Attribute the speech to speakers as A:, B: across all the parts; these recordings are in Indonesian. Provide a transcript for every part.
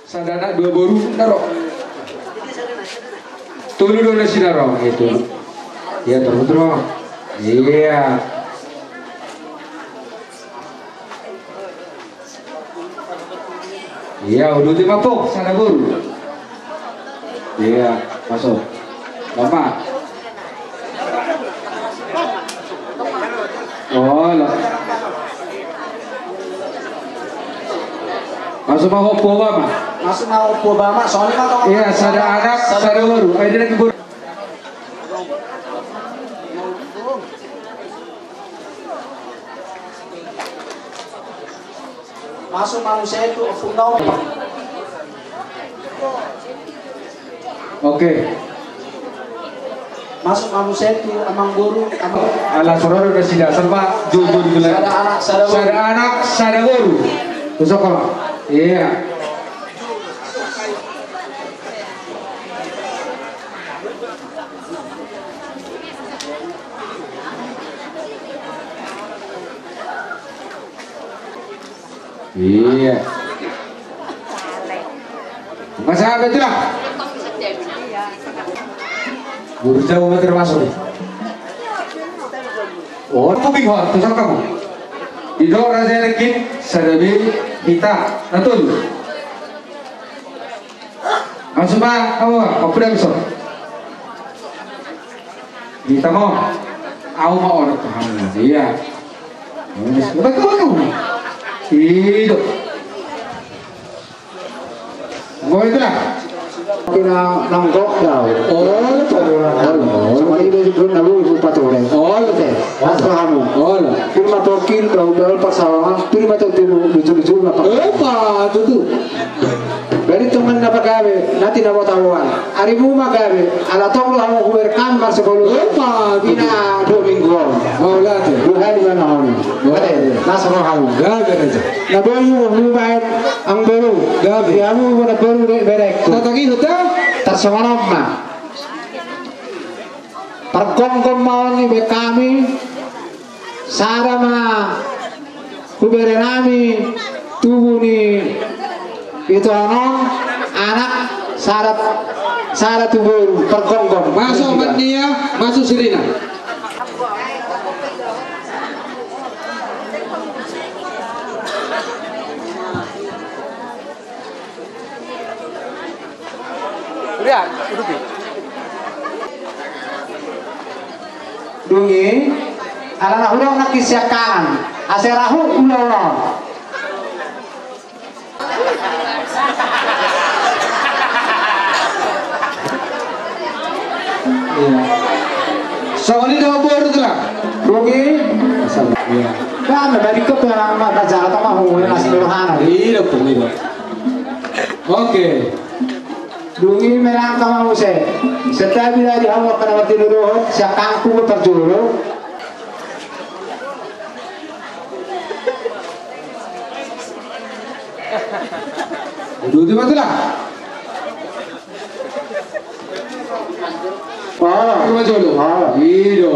A: sadana dua boru naro. Tulu dulu si naro gitu. Ya terus. Iya. Iya, udah dimapok sana boru. Iya, masuk. Bapak. Oh, lah. Masuk mau opo Bama?
B: Masuk mau opo Bama, soalnya kan
A: iya, sada anak, sada baru. Ada lagi baru.
B: Masuk manusia itu fundamental.
A: Oke.
B: Masuk manusia itu amang guru, amang
A: ala sororo udah sida serba jujur bilang. Sada anak, sada baru. Besok kalau. Iya. Iya. Masa betul lah. Guru jauh termasuk. Oh, kuping hot, tusuk kamu. Ido raja lekin sadabi kita natul. Langsung pak, kamu apa udah besok? Kita mau, aku mau orang Tuhan. Iya. Betul. Hidup. Mau itu lah.
C: Kena nanggok kau.
A: Oh,
C: sama ini juga nalu ibu patore.
A: oh, teh.
C: Kamu.
A: Oh,
C: Firma tokil kau dalam pasawangan. Firma tokil lucu-lucu apa?
A: apa tuh?
C: Dari teman apa gawe? Nanti nama tahuan. Hari mu magawe. Ala tong lu hamu kuberkan mar sepuluh.
A: Apa?
C: Bina 2 minggu.
A: Mau lihat ya?
C: Lu hari mana hamu? Ada. Nasa mau hamu.
A: Gabe aja.
C: Nabayu mu main ang baru. Gawe. Kamu mana baru berek.
A: Tatagi hotel?
C: Tersemangat mah. Pergom-gom mau ni be kami. Sarama kubere nami tubuh ni itu anak syarat tubuh pergom-gom.
A: Masuk Matnia, masuk Serina.
B: lihat, duduk.
C: Dungi ala hurang nak kisyakan aserahu ulah.
A: Soalnya dah baru tu lah.
C: Dungi
A: Iya.
C: kan dari kau yang nak baca atau mahu yang nasi dohana.
A: Iya pun iya. Oke.
C: Dungi melang kama use. Setiap bila di hawa kana mati nuruh siakang ku terjuru.
A: Duduk di mana lah? Rumah Jolo. Iya.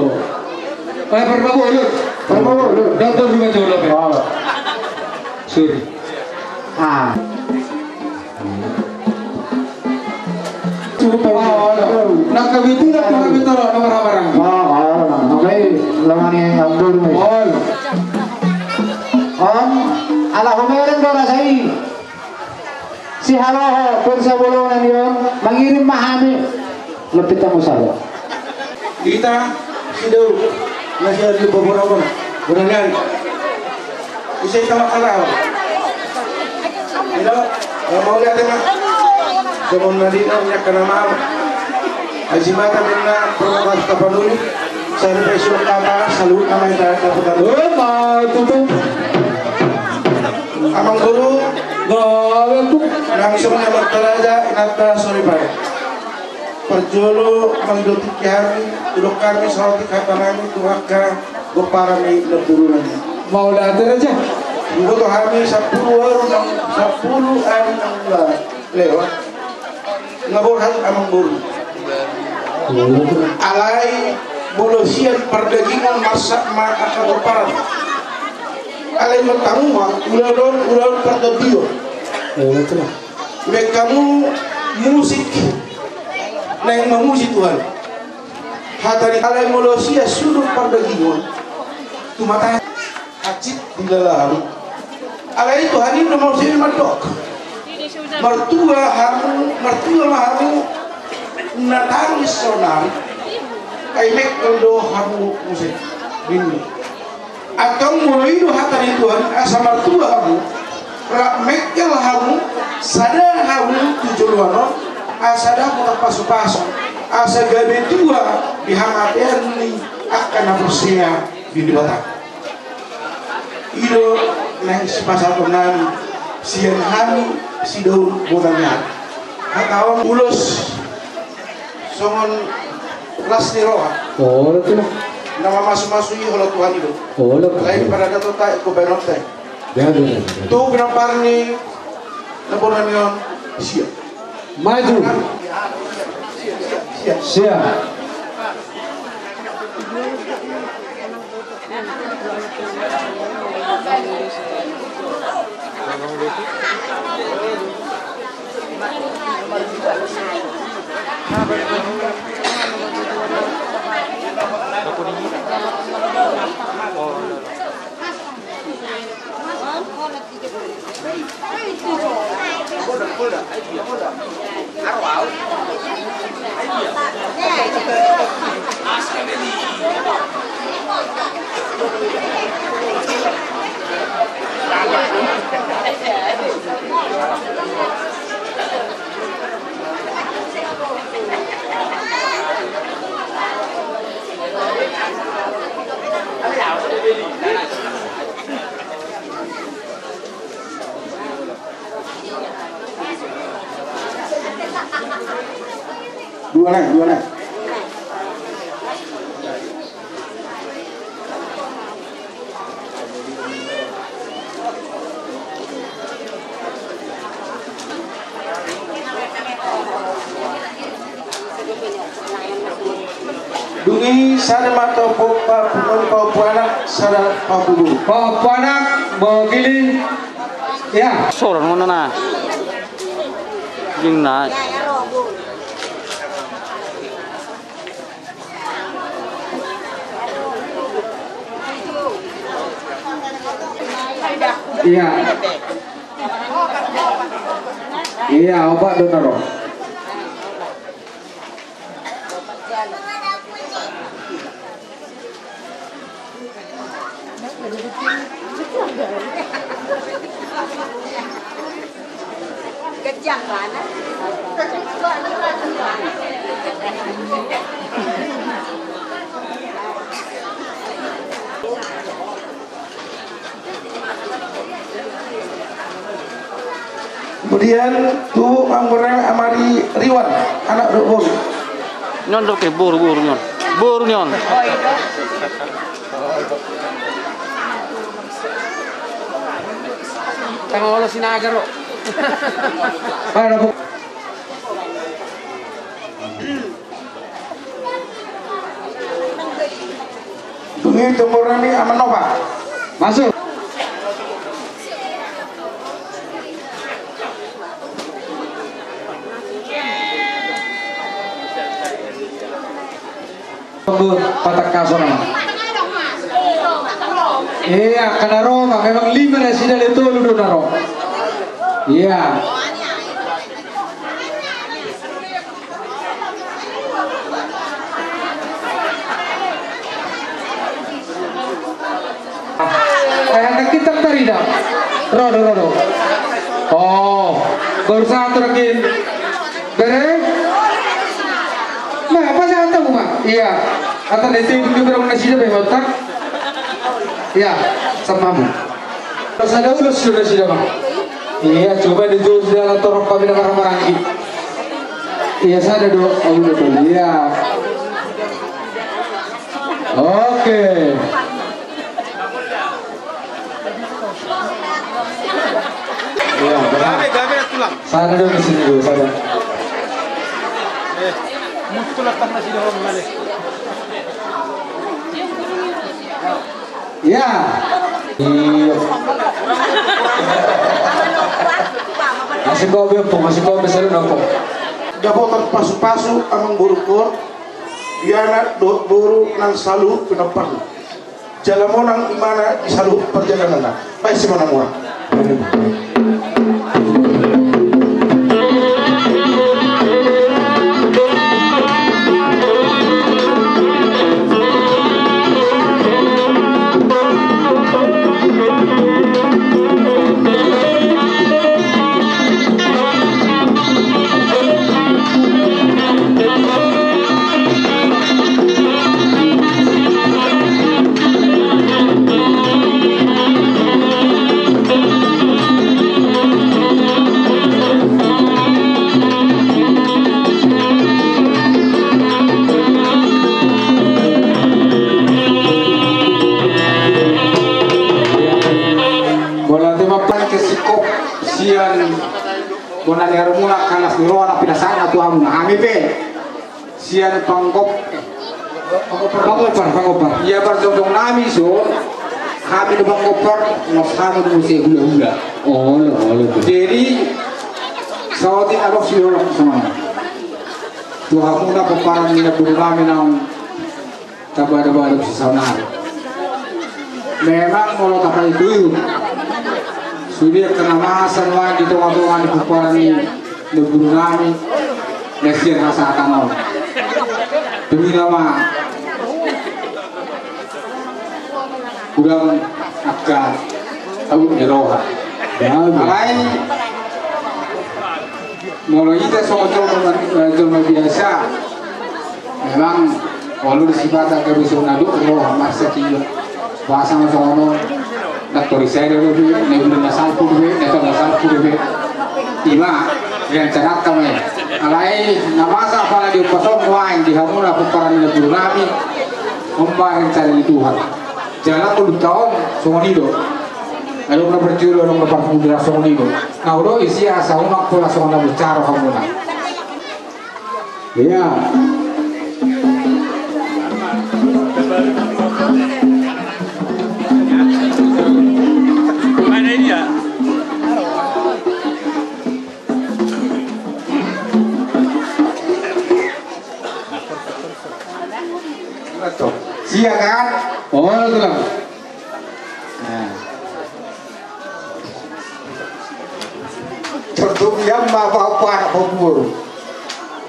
A: Perma Bolu. Dokter Rumah Jolo. Sur.
C: Ah.
A: Nak kabitu nak kami taruh nomor barang.
C: Oke, lamani ambur ni. Ala humeren dora sai. Si halo kursa bolonan yon mengirim mahami lebih tamu saya.
B: Kita hidup masih ada beberapa bulan. Isai tahu kalau. Tidak, mau lihat tak? Zaman nanti nak kena maaf. Azimata benar perkakas kapanuli. Saya besok kata salut nama yang dapat.
A: Oh, tutup.
B: Amang guru, langsung yang berteraja nata sorry pak. Perjolo mengdotik kami, duduk kami soroti kata kami tuaka goparami leburunan.
A: Mau lihat aja.
B: Dulu tuh kami 10 hari lewat. Ngaborhan amang guru. Alai bolosian perdagingan masak akan goparan. Alai mentanguma ulah perdadio. kamu musik neng memuji Tuhan. Hatari alai molosia sudut pardagingon tu mata hacit di dalam alai Tuhan ini nomor sini madok mertua hamu natangis sonar kaimek kondo hamu musik ini atau mulai hatari Tuhan asa mertua hamu mekel hamu sada hamu tujulwano asada muka pasu-pasu asa gabe tua dihamaten ni akan naprosia di batak ido nang sepasal penan sian hani si daun bonanya atau ulos songon kelas niroa
A: Oh, itu lah.
B: nama masuk-masuk holo Tuhan itu
A: Oh, lah.
B: lain pada dato tak ko benote
A: Ya, ya.
B: tu benampar ni laboran siap
A: Maju. Siap.
B: dua naik Dungi sada mata popa puanak sada papulu.
A: Papanak begini. Ya.
D: Soran mana na? Jing na.
A: Iya. Iya, obat donor.
E: Kejang mana?
B: Kemudian tu anggurnya amari Riwan anak Dobor.
D: Nyon dok ke buru nyon. Buru nyon.
C: Tengok lo sini aja lo.
A: Ada bu.
B: Dungi temurani amanova.
A: Masuk. Patak kasur. Iya, karena Roma memang 5 residen itu lu naro. Iya. Anak kita tadi dah. Rodo. Oh, baru satu lagi. Bere? Nah, apa sih tahu mak? Iya. Atau nanti itu berapa nasi dah behotak? Iya, samamu. Terus ada ulus sudah mak. Iya, coba dijual dalam torok pabila marang-marang. Iya, saya ada dua. Oh, betul. Iya. Oke. Iya,
B: Gabe tulang.
A: sana dulu di sini dulu, sana.
B: Mutulah tanah sih orang mana.
A: Iya. Iya. Masih kau bepong, masih kau besar nopo.
B: Dapotan pasu-pasu amang burukor. Biana dot buru nang salu pinapar. Jalan mo nang imana isalu perjalanan na. Baik si mana mo.
C: Bona liar mula kanas ni roa pinasana tu amun amipe sian pangkop pangopar ia berjong nami so kami di pangopar nasana du se hula oh jadi sawati alok si orang sama tu hamuna paparan ni pun kami nang tabada-bada si sanar memang mau apa itu sudah kena masan lagi di tengah-tengah di kuparan ini negeri kami nasihat rasa akan demi nama kurang agak tahu jerohan lain mulai kita soal biasa memang kalau disibata ke bisunadu roh masa kilo bahasa soal Naktori saya dulu, nebulin nasal puluh, netor nasal puluh, ima yang cerat kami. Alai namasa apa lagi pasal muain di hamura peperan nebulin kami, membayar cari Tuhan. Jalan 10 tahun songonido, lalu nak berjuru, lalu nak berpudra songonido. Nah udah isi asa umak pula songona bicara hamura. Ya. Iya kan?
A: Oh, itu lah.
C: Contoh yang apa pemburu.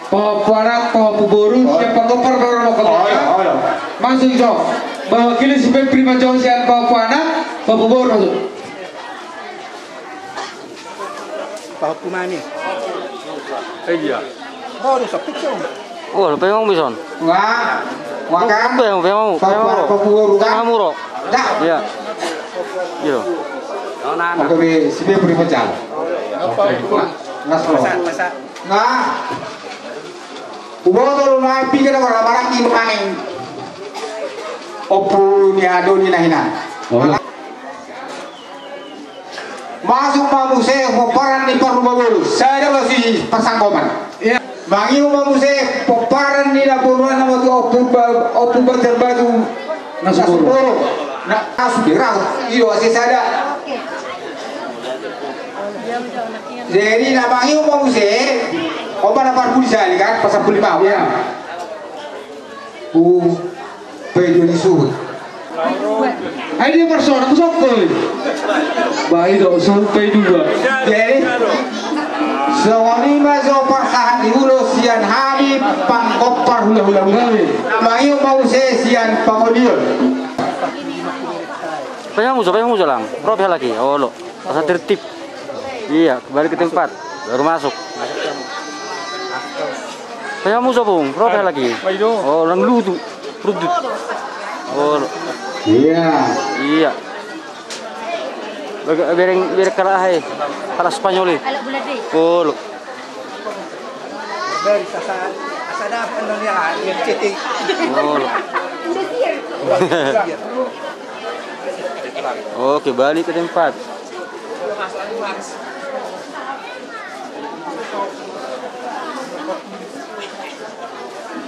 A: Paparak pemburu siapa kopar baru mau ketemu. Masuk jauh. Mewakili sebagai prima jauhian papanak pemburu masuk.
E: Pak Kumani.
D: Iya.
E: Oh, ada sapit dong.
D: Oh, pemang bison.
C: Wah, makan.
D: Pemang.
C: Pemburu kan?
D: Pemang.
C: Dah.
D: Iya. Iya.
C: Oke, sini beri pecah. Ngaslo. Nah, ubo tolu na pikir orang barang ini maning. Opu ni ado ni nahina. Masuk mamuse peparan di Parubabulu. Saya masih pasanggoman.
A: Iya.
C: Bangi mamuse peparan di Labuan nama tu opu berbatu nasuburu. Nak asubirah. Iyo asyik sada. Jadi nabangi mamuse. Opa dapat pulsa ni kan pasal pulima.
A: Iya.
C: Pedo ni suhu.
A: Ay dia persona aku sokol. Baik dong sampai dua.
C: Jadi sewani mazo persahan diulo sian habib pangkopar hula-hula ngawi. Mayu mau sian pangodion.
D: Pemang lang. Probe lagi. Oh lo. Pasal tertib. Iya, kembali ke tempat. Baru masuk. Pemang bung. Probe lagi. Oh, orang ludu. Rudut. Oh.
C: Iya.
D: Iya. Biar kalah Spanyol. Oh, lo.
E: Dari asada pendonya yang ceting.
D: Oh. Oke, balik ke tempat.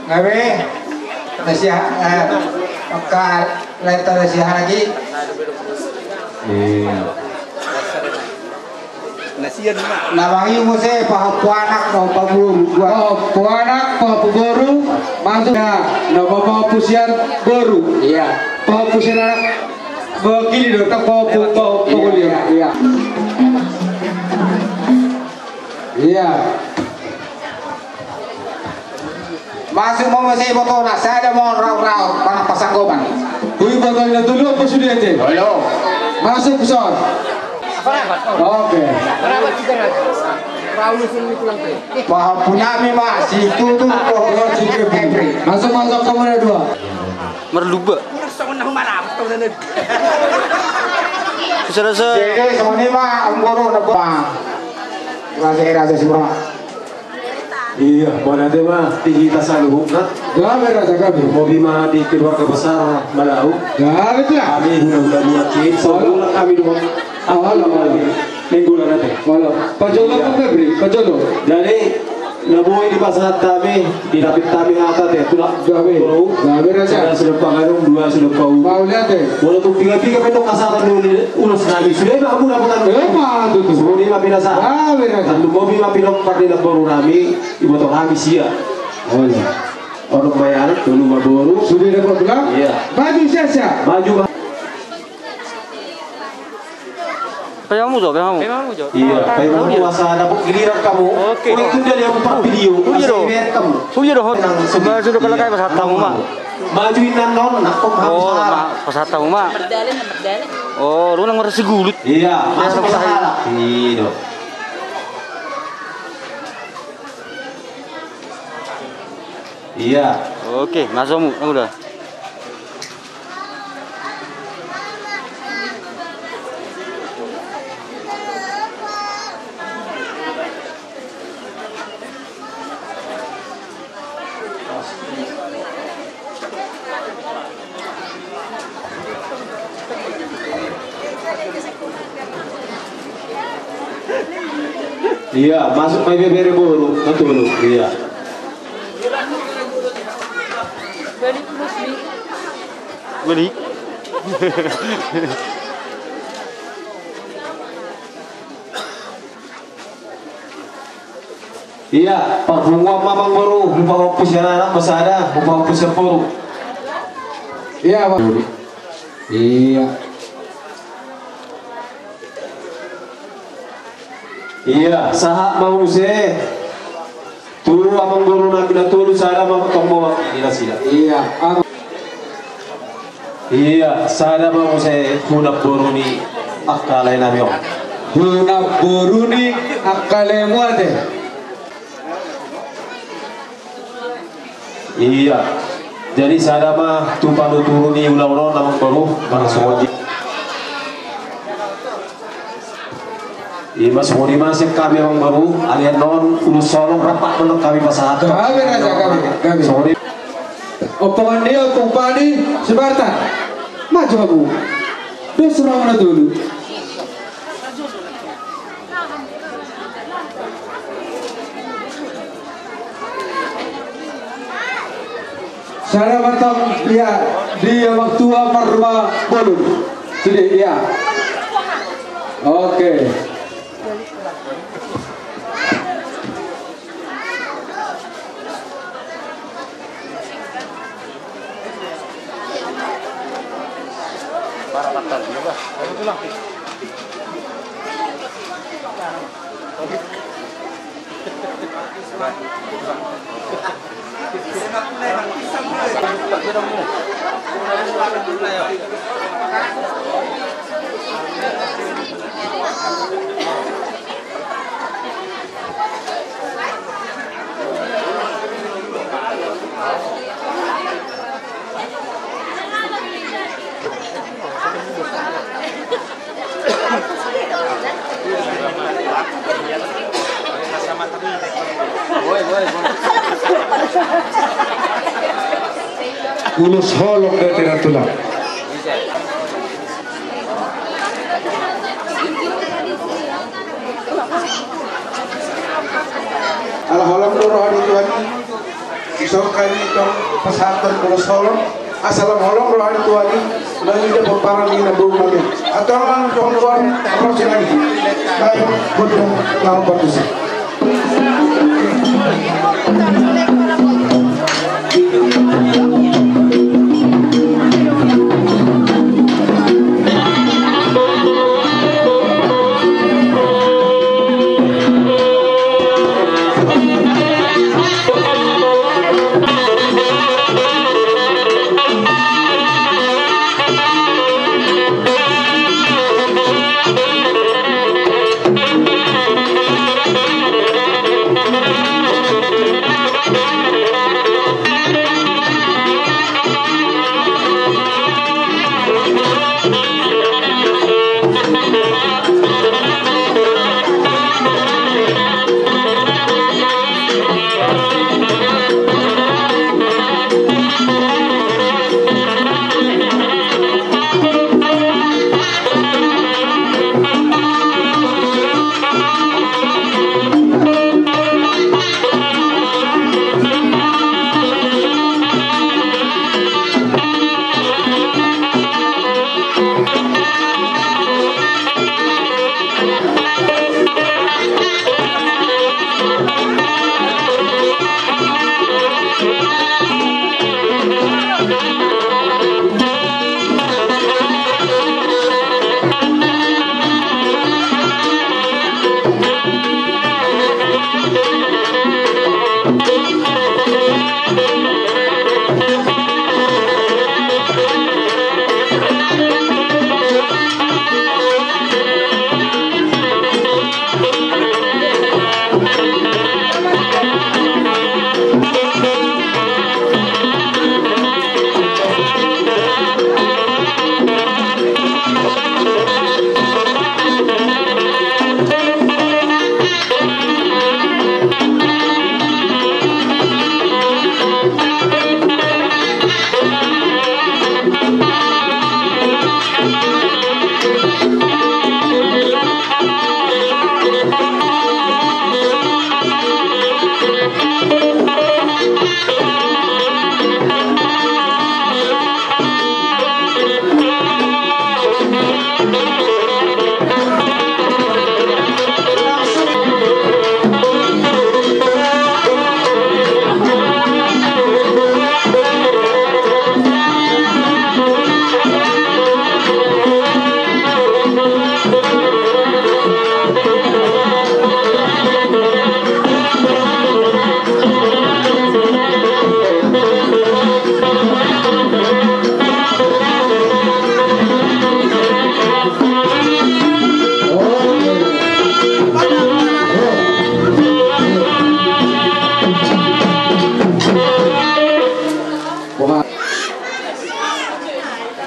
C: Ngawe. Nasihat maka letter nasihat lagi.
E: Nasiyan mak.
C: Nawangi mo saya pahapuanak no paburu.
A: Puanak, Papugoru, masuk ya. Nama Papusian Goru.
C: Iya.
A: Papusian anak begini dong, tak Papulian. Iya. Iya.
C: Masuk mau saya foto nak saya ada mau raut-raut panah pasanggoban.
A: Kui botolnya dulu apa sudah aja?
C: Halo.
A: Masuk pesawat. Oke.
E: Kenapa kita nak? Raul sini pulang pe.
C: Pahapunya memang situ tuh
A: Masuk kamu ada dua.
D: Merluba.
E: Rasa mana marah betul dan.
D: Selesai.
C: Jadi sama ini mah Amboro nabang. Masih rasa semua.
B: Iya, mana dia mah tinggi tasal huknat.
A: Gawe raja gawe.
B: Mobil mah di keluarga besar Malau.
A: Gawe tu lah.
B: Kami udah niatin, soalnya kami dua awal minggu nanti.
A: Kalau Pajolo pun beri, Pajolo.
B: Jadi nabuhi di pasar kami, di rapid kami atas ya, tulah
A: Gawe. Gawe raja.
B: Saya sudah panganung dua sudah kau.
A: Mau lihat deh.
B: Walaupun tiga-tiga penuh kasaran dulu ulus nabi sudah kamu dapat
A: Mah tu tu.
B: semua ini mah binasa.
A: Gawe raja.
B: Satu mobil mah pinong partai baru nami, ibu tong kami sia.
A: Oh ya.
B: Orang bayar dulu mah baru.
A: Sudah dapat pulang?
B: Iya.
A: Maju sia.
B: Maju.
D: Kayak kamu jawab, kamu.
B: Iya, kayak puasa ada giliran kamu.
D: Oke.
B: Oh, itu jadi yang empat video.
D: Iya dong.
B: Kamu.
D: Iya dong. Sebenarnya sudah kalau kayak pas tamu mak.
B: Majuin non, nak kok
D: Oh,
B: harus
D: mak pas tamu mak. Oh, lu nang merasa gulut.
B: Iya, masuk
D: Ya,
B: salah. Iya. Iya.
D: Oke, masukmu, kamu udah.
B: Iya, masuk main bebere baru, betul. Iya.
D: Beli.
B: Iya, Pak Bunga mamang baru, lupa hapus yang anak masada, lupa hapus yang baru.
A: Iya, Pak. Iya.
B: Iya, sahak mau se. Tulu amang baru nak bila tulu sada mau tong bawa ini sila.
A: Iya.
B: Iya, sada mau se hunap baru ni akalai nami om.
A: Hunap baru ni akalai muate.
B: Iya. Jadi sada mah tumpang turun ni ulang-ulang namang baru langsung wajib. Mas mau dimasuk kami yang baru, alian non ulus solong rapat menok kami pasahat.
A: Gawe raja gawe.
B: Sorry.
A: Opongan dia, opong padi, sebartan. Maju kamu. Dia serang mana dulu. Saya matang lihat dia waktu amar rumah bolong. Sudah ya. Oke. Ulus holok dari tidak tulang.
B: Ala holong dulu hari Tuhan. Isok kami itu pesantren ulus holong. Asalam holong rohani Tuhan. Nanti dia berparang di nabung kami. Atau orang Tuhan Tuhan terus lagi. Baik, betul, mau bagus.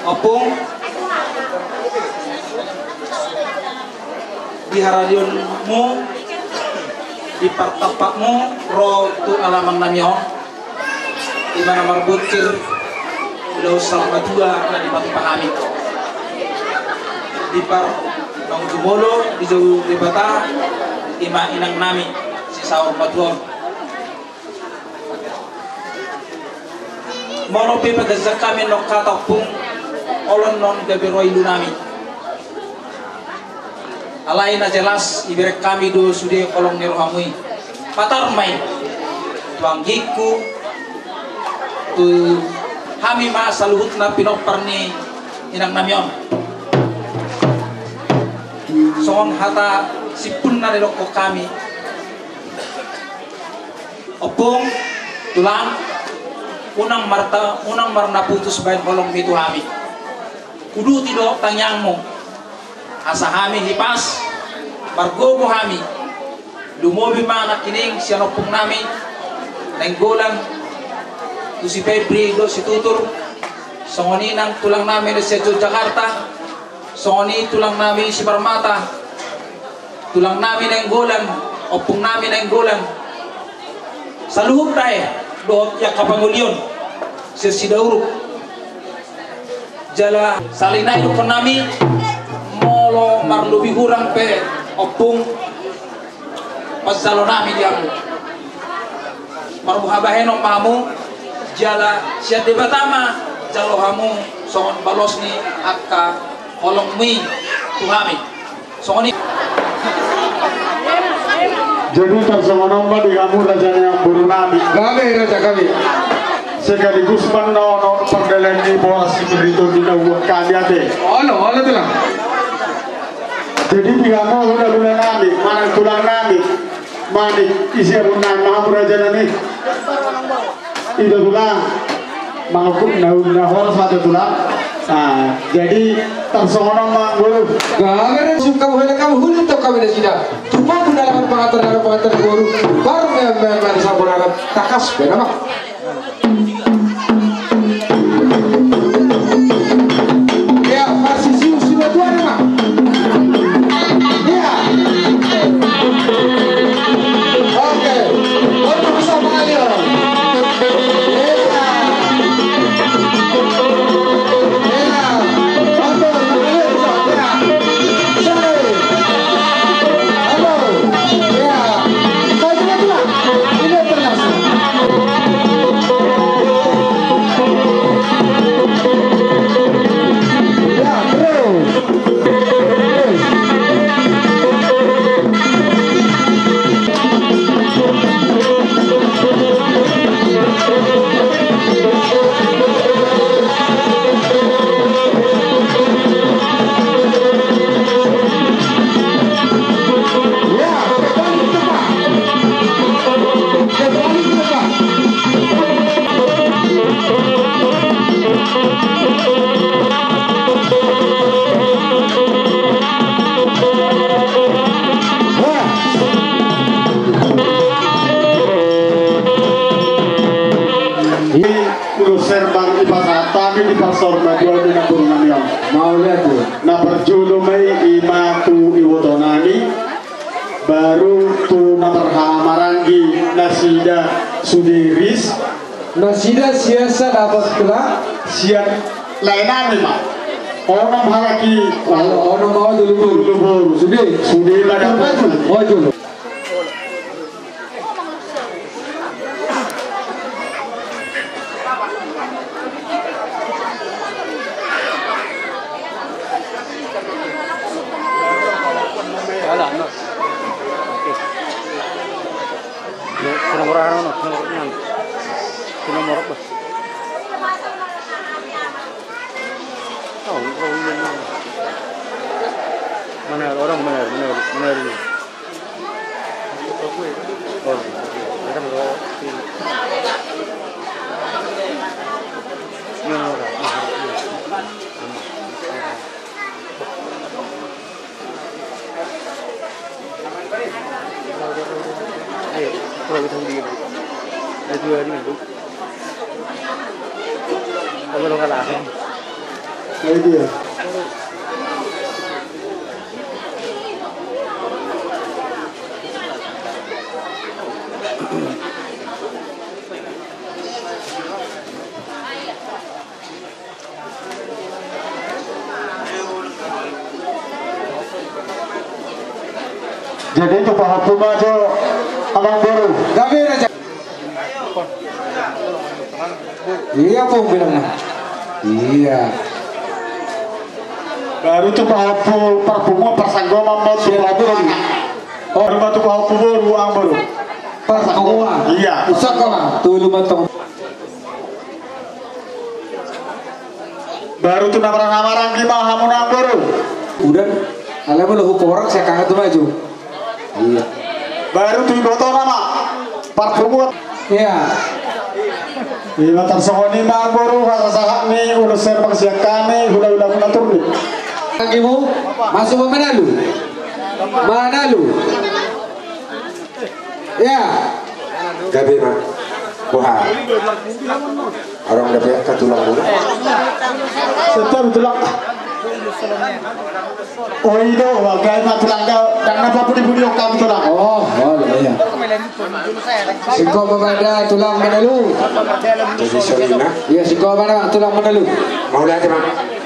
F: Opung di harayunmu di partapakmu ro tu alaman namyo di mana marbutir udah selama dua na di batu pahami di par nong jumolo di jauh di bata ima inang nami si sahur patuon mono pe pagazak kami nok katapung olon non gabiroi lunami alai na jelas iberek kami do sude kolong nerohamui patar main tuang giku tu hami ma saluhut na pinok parni inang namyon song hata sipun na niloko kami opung tulang unang marna putus bain kolong itu hami kudu tido tanyangmu asa hami hipas margogo hami lumobi mana kining sianopung nami nenggolan tu si Febri do si tutur songoni nang tulang nami si Jakarta songoni tulang nami si Parmata tulang nami nenggolan opung nami nenggolan saluhuk tae do ya kapangulyon si Sidauruk jala salinay ko nami molo marlubi hurang pe opung pasalo nami diam marmuhabaheno pamu jala siya debatama jalo hamu songon balos ni akka holong mi tuhami songoni
G: Jadi tersengonomba di kamu rajanya yang buru nabi.
A: Kami raja kami.
G: Sekaligus menolong perdalan di bawah si berito di nawa kami ada.
A: Ono tu lah.
G: Jadi di kamu udah bulan nabi, mana tulang nabi, mana isi abunan maha raja nabi. Itu tulang, mangkuk nahor satu tulang. Nah, jadi tersengonomba guru.
A: Kami suka boleh kamu hulu tu kami dah sida. Cuma gunakan pengantar guru. Baru memang saburan takas beda mak. Ya masih siu sudah tua ni mak. Ya. Oke. Untuk bersama kalian.
G: Serbang ipasat tapi di pasar dua di naburunan yang
A: Mau lihat tu.
G: na perjulu mai imatu iwotonani baru tu na perhamarangi nasida sudiris
A: Nasida siasa dapat kelak.
G: siap lainani mak orang halaki
A: Ono mau dulu.
G: baru sudah pada
A: Oh dulu.
D: Mana orang benar ini. Oh, mereka bawa ini. Ayo, kalau kita beli ini. Ada dua ini tu. Kalau lo kalah.
G: ini dia jadi itu Pak Hapuma aja abang baru
A: Kami raja. Iya pun bilangnya. Iya.
G: baru tuh Pak Hapu Parfuma Parsanggoma mau tuh oh rumah tuh Pak Hapu baru ang baru
A: Pas kau
G: iya
A: usak kau mah. Tu lu matang.
G: baru tuh nama gimana hamun ang baru
A: Udah. Alam lu orang saya kangen tuh maju. Iya.
G: baru tuh botol nama Parfuma
A: Iya.
G: iya tersongoni mah baru rasa sahak nih udah serba siap kami udah mengatur nih
A: Kakimu masuk ke mana lu? Mana lu? Ya.
B: Gabi mah, buah. Orang dapat katulang dulu.
G: Setelah tulang. Oh itu, wagai mah tulang kau dan apa pun dibunuh kami tulang.
A: Oh, boleh ya. Siko bagada tulang mana lu?
B: Jadi Solina,
A: Iya, siko mana tulang mana lu?
B: mau lihat mah.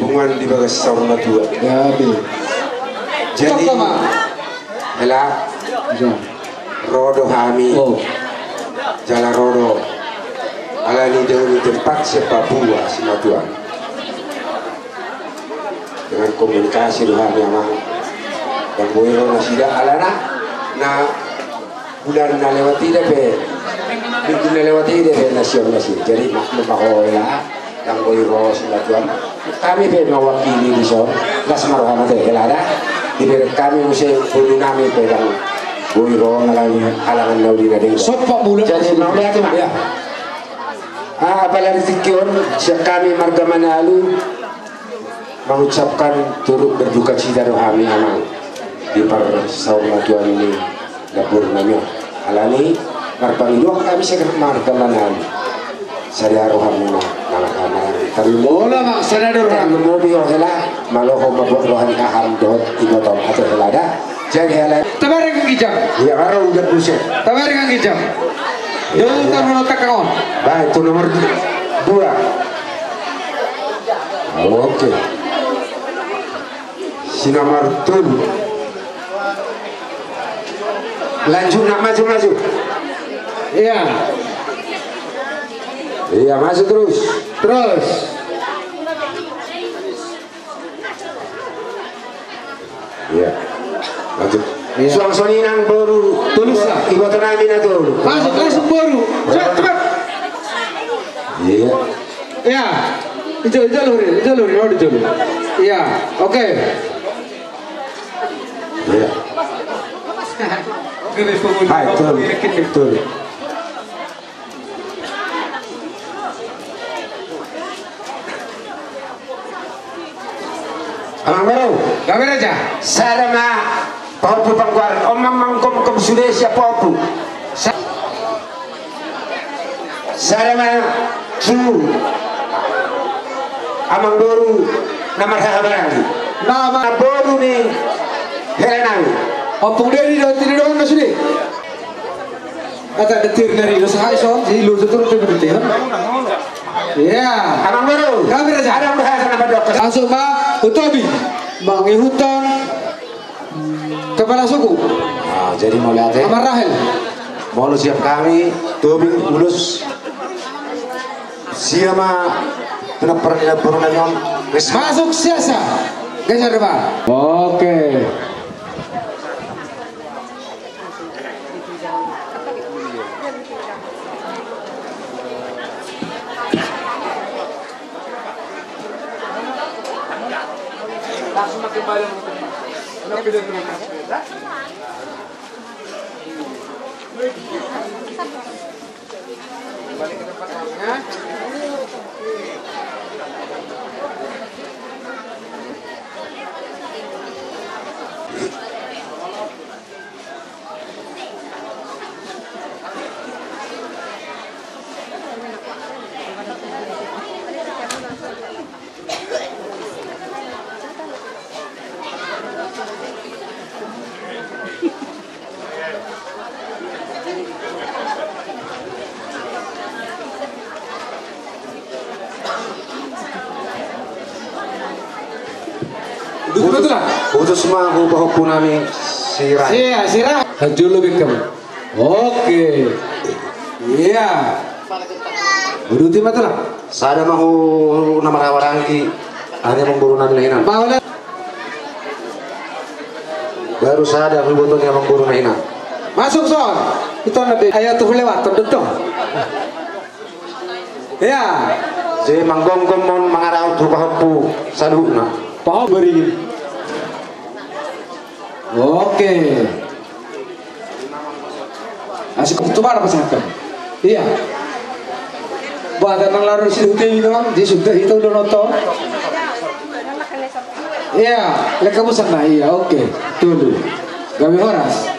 B: Bungan di bagas sauna dua.
A: Ya, bi.
B: Jadi,
A: Cok mah.
B: hela rodo hami,
A: Oh.
B: jala rodo. Alani dari tempat sepak buah sematuan. Dengan komunikasi dengan yang
H: yang boiro na sida alana na bulan na lewati deh minggu na lewati deh nasional sih jadi maklum ako ila yang boiro sila tuan kami pe mewakili di son las marwana deh helada diberi kami mesti bulu nami pe yang boiro halangan naudi na deh
A: Sopak bulan.
H: jadi mau lihat ya apalagi tikion siap kami marga Manalu mengucapkan turut berduka cita kami amang di persawahan Tuhan ini dapur namanya alani marpangidok kami segera marga Manalu saya rohamuna nalakana terlalu
A: Bola mak senador
H: dan mobil hela maloho mabuat rohani aham dot imotom atau helada jadi hela
A: Tabar kang kijang.
H: ya karo udah buset
A: Tabar kang kijang. Jauh kan menolak kawan.
H: baik itu nomor 2 oke si nomor 7 lanjut nak maju
A: Iya.
H: iya maju terus
A: Terus.
H: iya lanjut suang soninang baru
A: Tulus lah.
H: ibu tenami na tuh
A: Masuk baru. Cepat.
H: iya
A: Iya. Hijau lori, oh hijau. Iya. Oke.
H: iya hai betul Amang baru
A: Kamera aja.
H: sarana paupu pangkuaran omang mangkom Sudesia paupu sarana cu amang boru nama sahabat
A: Nama
H: boru nih helenang
A: opung dari tidak doang nasi deh. Kata detir dari dosa iso, jadi lu setur itu berarti kan? Iya.
H: amang boru
A: Kamera aja.
H: ada bahasa nama dokter
A: Langsung Pak Utobi, Bang Ihutan, Kepala Suku,
H: jadi mau lihat ya
A: Amar Rahel.
H: mau lu siap kami Tobi ulus siapa penampilan
A: Masuk siasa. Geser depan. Oke.
E: Langsung makin balik. Kenapa dia terima? Balik ke tempat orangnya.
A: Betul lah.
H: Putus mah ubah punami sirah.
A: Iya, sirah. Dulu bekam. Oke. Iya. Udah timah tuh lah.
H: Sada mahu nama rawarangi hanya memburu nami lainnya.
A: Mau lihat.
H: Baru sada memburu yang memburu lainnya.
A: Masuk son. Itu nanti ayat tuh lewat terdedong. Iya.
H: Jadi manggonggong mon mangarau ubah pu saduna.
A: Paham beri. Oke. Asik itu mana pesantren? Iya. Buat nang laru si Huti kan, di sudah itu udah nonton. Iya, lek kamu sana iya, oke. Dulu. Gawe horas.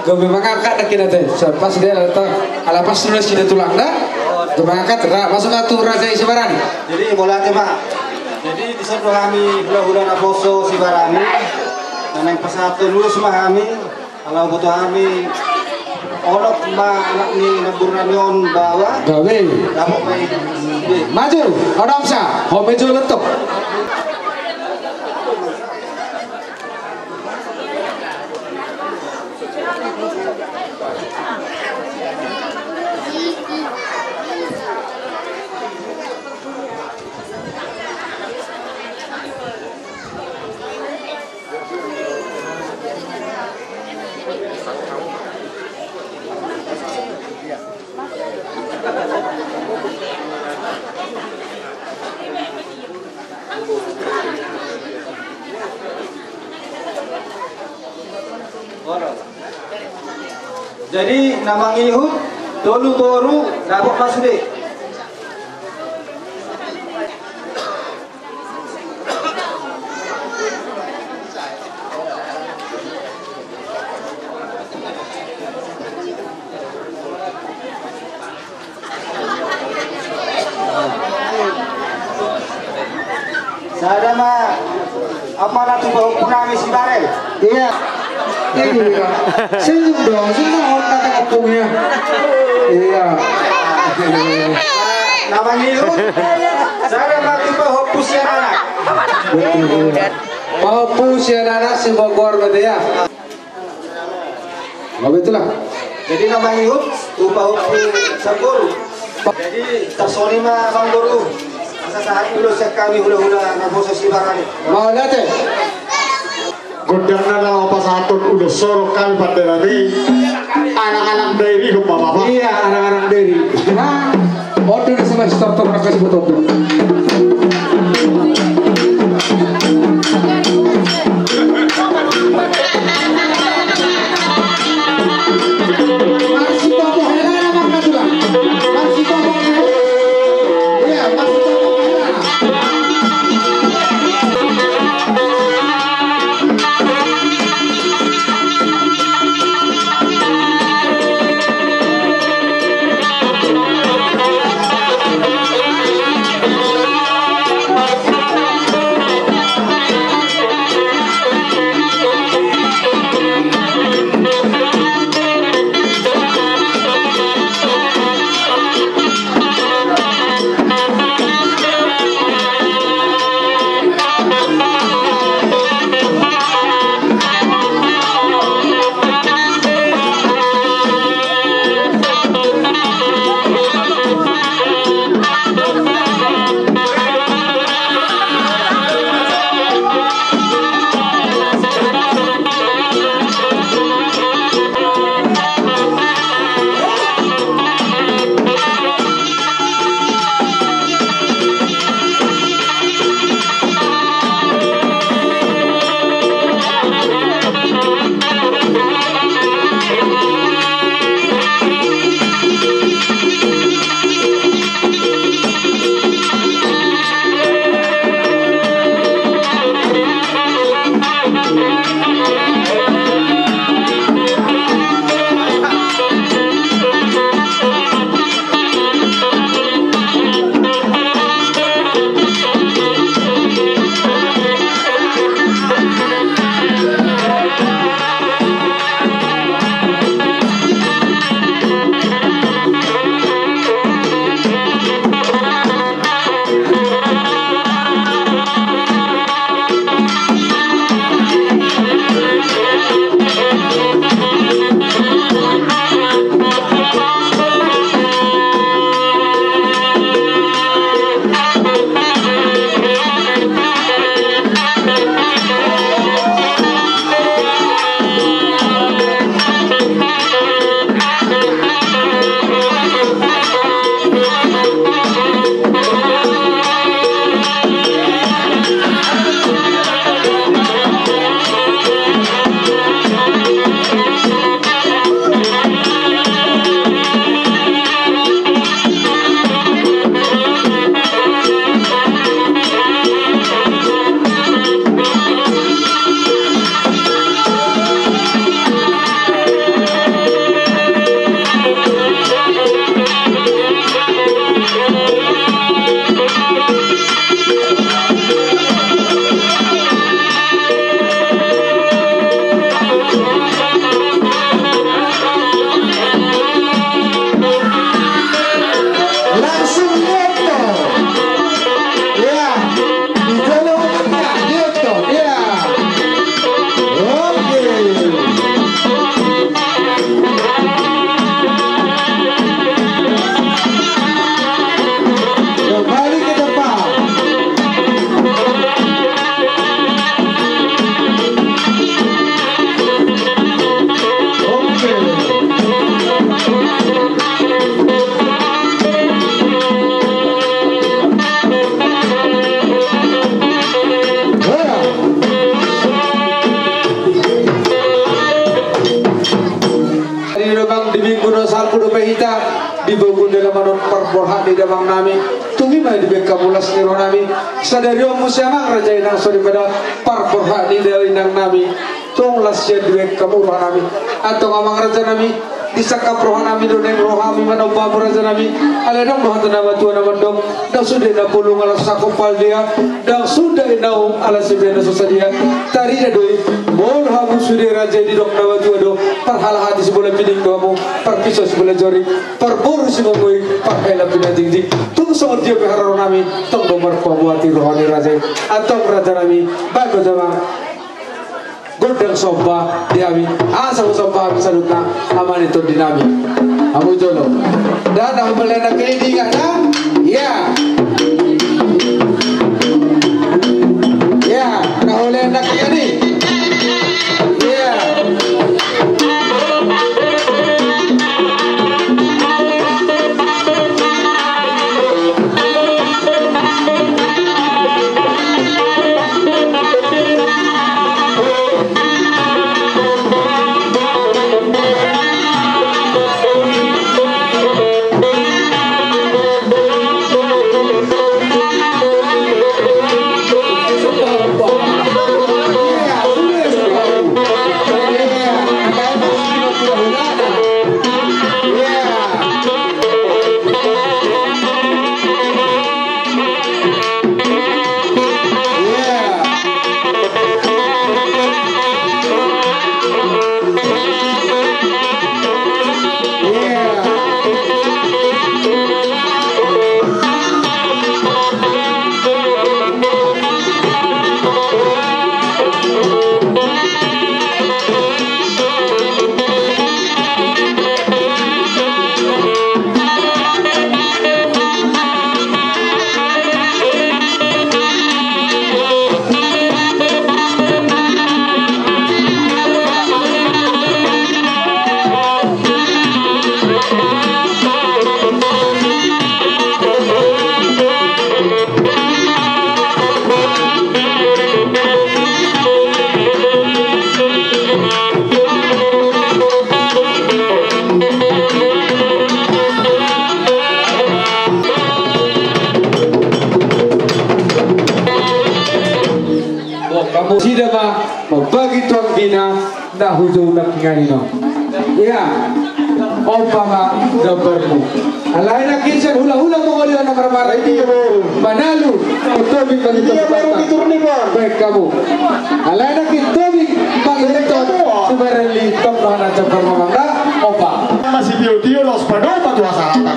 A: Gawe mangangkat nak kita teh. Pas dia datang, ala pas nulis kita tulang dah. Gawe mangangkat, masuk atuh raja isi barani.
G: Jadi boleh Pak. Jadi di sana kami bulan Aposo si barani. Dan yang persatu dulu semua kami. Kalau butuh kami orang anak ni nabur namion bawa.
A: Gawe.
G: Kamu baik.
A: Maju, ada amsa. Homejo letup.
I: Jadi nama Ihud dulu baru dapat masuk deh. Saya mah apa nanti bawa punami si barel?
A: Iya. Iya. Senyum dong, senyum kata kampungnya. Iya.
I: Namanya itu saya nanti bawa pusian anak.
A: Mau pusian anak si Bogor berarti ya. Nggak betul lah.
I: Jadi namanya itu bawa sabur. Jadi tersoni mah bang guru. Saat dulu sekali hula-hula nabosa si barani.
A: Mau lihat ya?
G: Godang na apa satu udah sorok kami pada hari anak-anak dari rumah bapak.
A: Iya, anak-anak dari. Nah, order sama starter nak kasih buat order. Masih tokoh helana mana tu lah? Masih tokoh helana. Iya, masih tokoh helana. manon parborha di damang nami tumi mai di beka mulas niro nami sadario musyamang raja inang sori pada parborha di damang nami tong lasya di beka murah nami atau ngamang raja nami disaka proha nami doneng roha mi manobba raja nami aledong roha nama tua nama dong dah sudah na pulung ala sakopal dia dah sudah nau ala sebena sosadia tari doi bol hamu sudah raja di dok nama tua do parhala hati sebelah pining kamu parpisau sebelah jori parburu semui parhela pina ding tung soal dia beharo nami tong domar pabuati rohani raja atau raja nami bago jama godang somba diami asa somba salutna aman itu dinami amu jolo dan aku melena keidi ngana ya nah oleh nak ini ya sida ma membagi tuang bina dah hujung nak ngani no ya opama dabarmu alai nak kinsan hula-hula mengoli anak marmara itu manalu tobi bagi dia baru dituruni baik kamu alai nak tobi bagi itu sebenarnya top mana campur mamanda opa
G: masih dia los padoma tu asalatan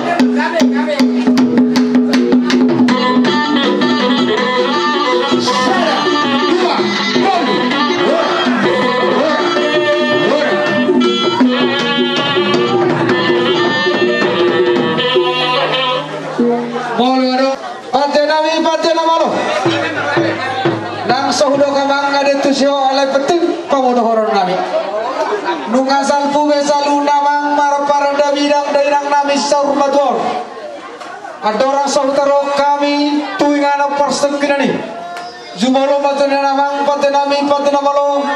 A: pamodohoron nami nungasal pubesalu namang marparanda bidang dairang nami saurmator adora sautaro kami tuingana persen kinani jumolo matena namang patenami patenamalo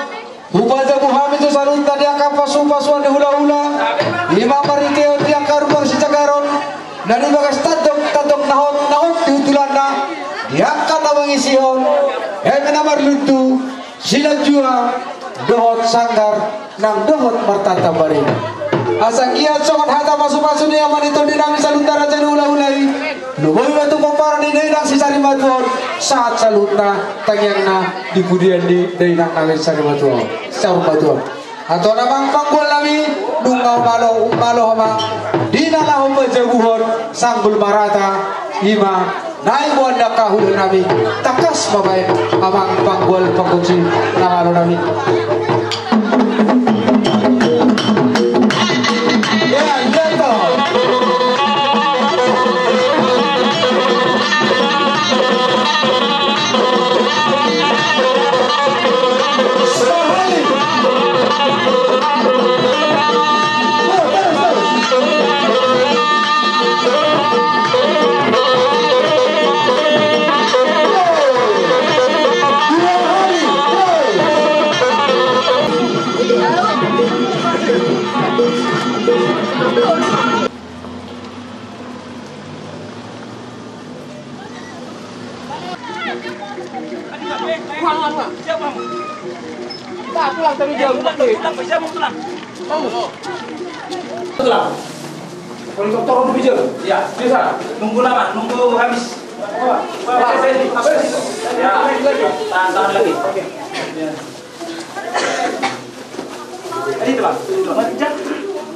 A: upaja buhami tu sarun tadi akan pasu-pasuan hula-hula lima mariteo tiang karumar si cakaron dari bagas tadok nahot diutulana diangkat abang ision menamar lutu sila jua dohot sanggar nang dohot martata bari asang iya songot hata masuk-masuk ni aman itu dinami saluntara jani ula-ulai luboy batu pamparan ni nang si sari matuon saat salutna tangyangna di budian di nang nangis sari matuon saur matuon atau namang panggul nami nungau malo hama dinala humba jaguhon sanggul marata ima naik buat kahul nami takas babai amang panggul pangkunci namalo nami
E: Tak pulang tapi jauh. Pulang bisa mau pulang. Pulang. Untuk turun dulu bijak. Ya, bisa. Nunggu lama, nunggu habis. Ya, tahan lagi. Oke. Ini tuh, Bang. Bijak.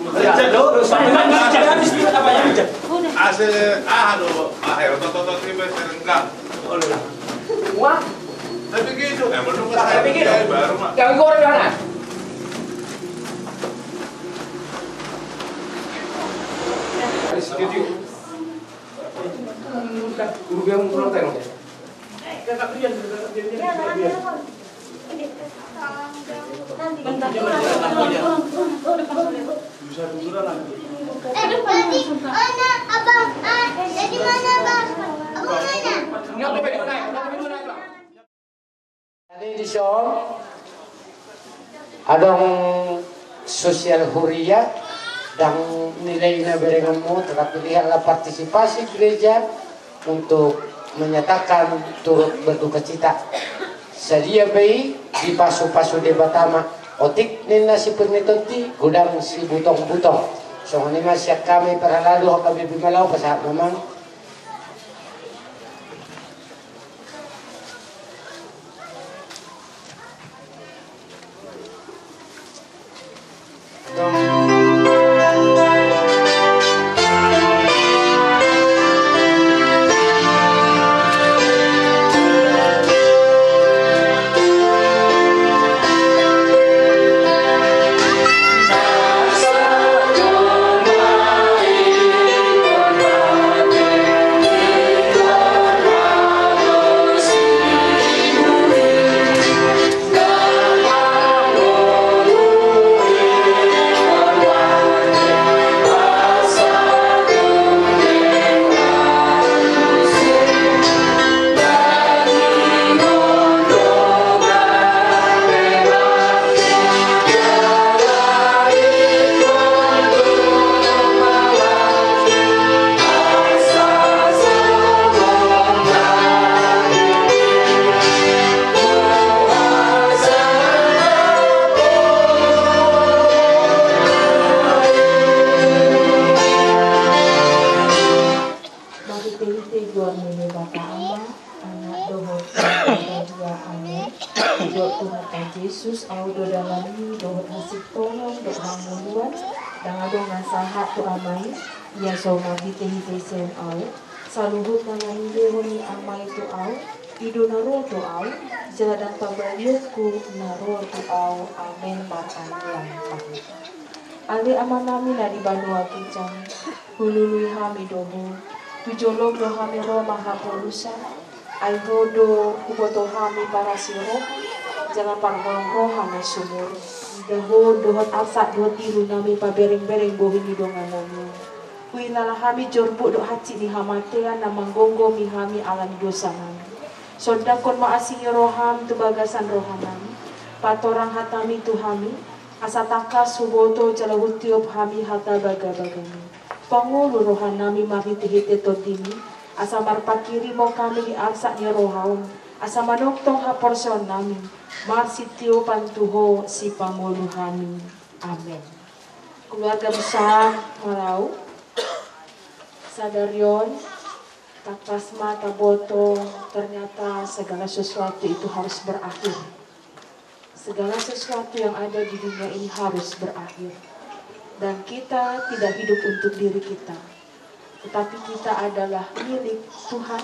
E: Bijak dulu. Habis apa ya bijak?
J: Akhir tonton ini enggak.
E: Wah.
J: Tapi gitu, menunggu saya baru mah.
E: Yang goreng mana? Studio. Guru yang pulang tengok.
H: Jadi di show adong sosial huria dan nilainya berenganmu, tetapi lihatlah partisipasi gereja untuk menyatakan turut berduka cita. Sedia bayi di pasu-pasu de Batama otik nina si pengetoti gudang si butong-butong. So ini masih kami para lalu kami bimalau pasahat memang.
K: Yesus au do dalami do hasib tolong do manguluan dan ado ngasahat tu amai ya so mabite hite sen au saluhut nangani lehoni amai tu au ido naro tu au jadan tabayuku naro tu au amen mar'an ali amanami na di banua kicang hulului hami doho tujolog do hami roma hapolusa ai hodo kuboto hami para siro jangan parholong roha na sumur daho dohot asa dohot tiru nami pa bereng-bereng bohi ni dongan ngomo kui nala hami jorbu do haci ni hamatea na manggonggo mi hami alam dosa nami sodakon maasingi roham tu bagasan rohanam patorang hatami tu hami asataka suboto jalahut tiop hami hata baga-bagami pangulu rohan nami marhiti-hiti totimi asa marpakiri mo kami di aksa ni roham asa manuktong haporson namin marsitio pantuho si pamuluhani. Amin. Keluarga besar Marau, Sadarion, Takasma, Taboto, ternyata segala sesuatu itu harus berakhir. Segala sesuatu yang ada di dunia ini harus berakhir. Dan kita tidak hidup untuk diri kita, tetapi kita adalah milik Tuhan,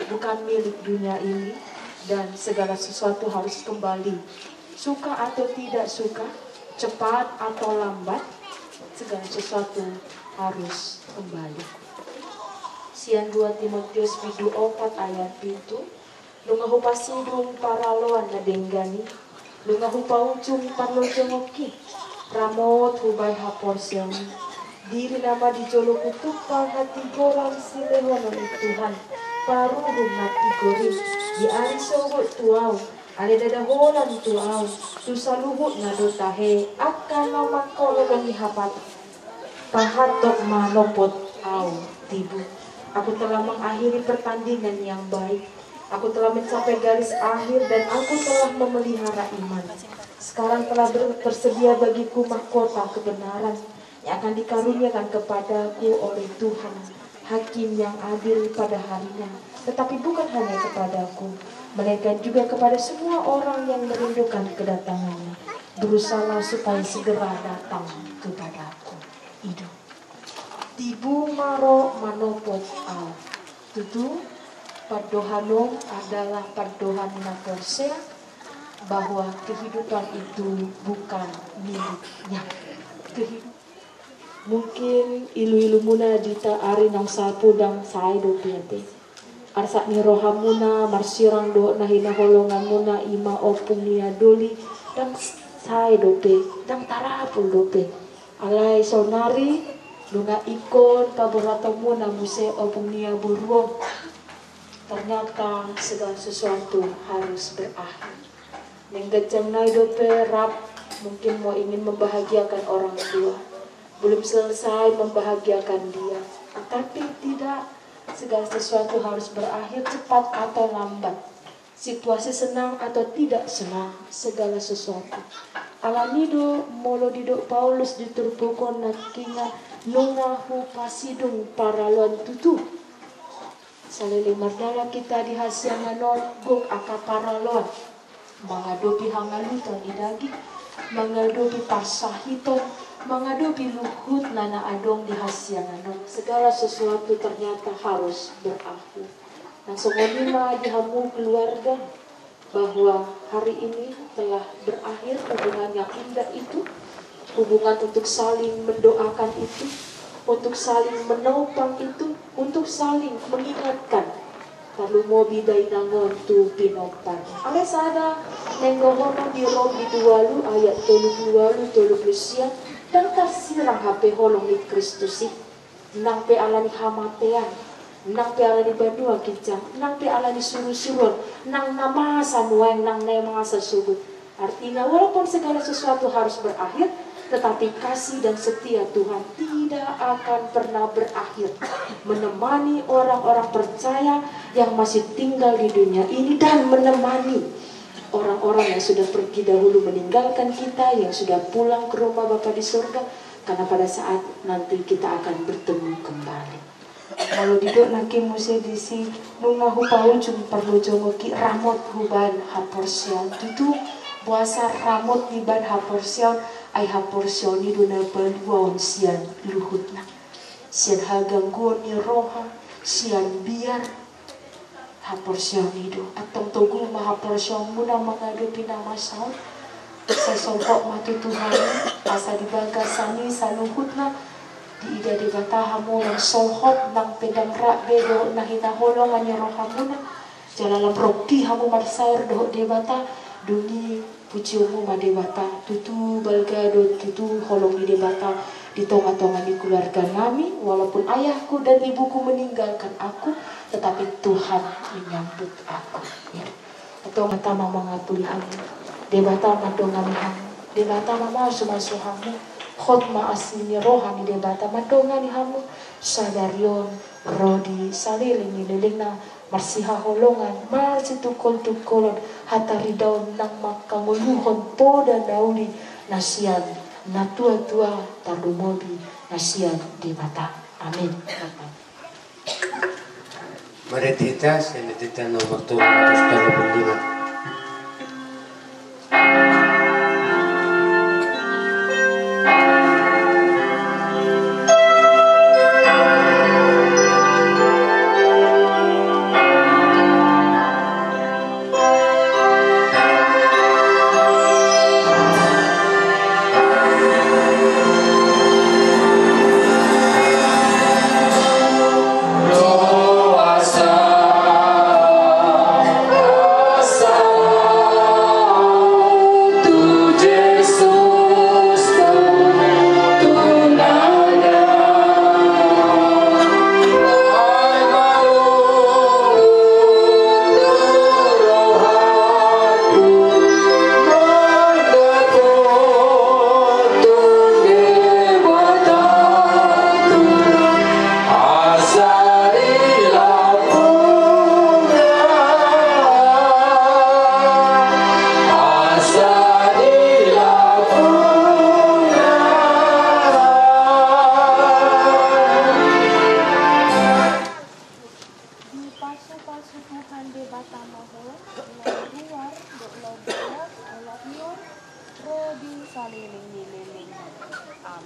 K: bukan milik dunia ini. Dan segala sesuatu harus kembali, suka atau tidak suka, cepat atau lambat, segala sesuatu harus kembali. Sian 2 Timotius 4 ayat itu, lungahu pasidung paraloan na denggani, lungahu paucung parlo jengoki, ramot hubay haporsyang, diri nama dijolo kutupa hati gorang silehonon Tuhan, paruhum hati gorim, di ari sohut tuaw, ale dadaholan tuaw, tu saluhut na dotahe, akan namakologan ni hapat, pahatok malopot aw tibu. Aku telah mengakhiri pertandingan yang baik, Aku telah mencapai garis akhir dan aku telah memelihara iman. Sekarang telah tersedia bagiku mahkota kebenaran yang akan dikaruniakan kepadaku oleh Tuhan, Hakim yang adil pada harinya. Tetapi bukan hanya kepadaku, melainkan juga kepada semua orang yang merindukan kedatangannya. Berusaha supaya segera datang kepadaku. Ido. Tibu maro manopot al. Tutu padohanom adalah padohan na persea, bahwa kehidupan itu bukan miliknya. Mungkin ilu-ilu muna dita ari nang sapu dang sae do piate. Arsa ni rohamuna marsirang do nahina holongan muna ima opung nia doli dang sae do pe dang tarapul do pe. Alai sonari dunga ikon paborata muna muse opung nia buruong. Ternyata segala sesuatu harus berakhir. Nenggajang nai dope rap mungkin mau ingin membahagiakan orang tua, belum selesai membahagiakan dia, tapi tidak, segala sesuatu harus berakhir cepat atau lambat. Situasi senang atau tidak senang, segala sesuatu. Alanido molo dido Paulus diturbukon nakinga nungahu pasidung paralon tutu. Salele mardala kita dihasianganon guk akaparalon. Mengadopi hangaluton idagi, mengadopi pasahiton, mengadopi luhut nana adong di hasianganon. Segala sesuatu ternyata harus berakhir. Nah, semua dihamu keluarga bahwa hari ini telah berakhir hubungan yang indah itu, hubungan untuk saling mendoakan itu, untuk saling menopang itu, untuk saling mengingatkan. Kalau mau bidai nangon tu pinopang. Ale sada nenggohono di Romi 2 ayat 32 dan kasirang HP holong di Kristusi. Nang pe alani hamatean, nang pe alani bandua kincang, nang pe alani suruh-suruh, nang nama sanueng, nang nema sasugut. Artinya walaupun segala sesuatu harus berakhir, tetapi kasih dan setia Tuhan tidak akan pernah berakhir. Menemani orang-orang percaya yang masih tinggal di dunia ini dan menemani orang-orang yang sudah pergi dahulu meninggalkan kita, yang sudah pulang ke rumah Bapa di surga, karena pada saat nanti kita akan bertemu kembali. Kalau didok naki muse disi nungahu paujung perlu jongoki ramot huban haporsian itu puasa ramot hiban haporsian ay haporsioni duna baluaon sian luhutna sian hagangguan ni roha sian biar haporsioni do atong togu mahaporsion muna mengadupi nama saud sesongkok matu Tuhan asa dibagasani saluhutna di ida di batahamu yang solhot nang pedang rak bedo nahita holongan ni roha muna jalalam roki hamu marsair doh debata duni pujimu madebata tutu balgado tutu holong di debata di tonga-tonga di keluarga kami, walaupun ayahku dan ibuku meninggalkan aku, tetapi Tuhan menyambut aku. Ya. Atau mata mama ngapuli hamu, debata madongan hamu, debata mama sumasuhamu, khotma asini rohani debata madongan hamu, sadarion rodi salilini lelingna marsiha holongan marsi tukol-tukolon hatari daun nang makanguluhon poda dauli nasian na tua-tua talumobi nasian di mata. Amin.
H: Mari kita nomor 235.
L: Doa sa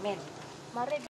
K: Amin. Mari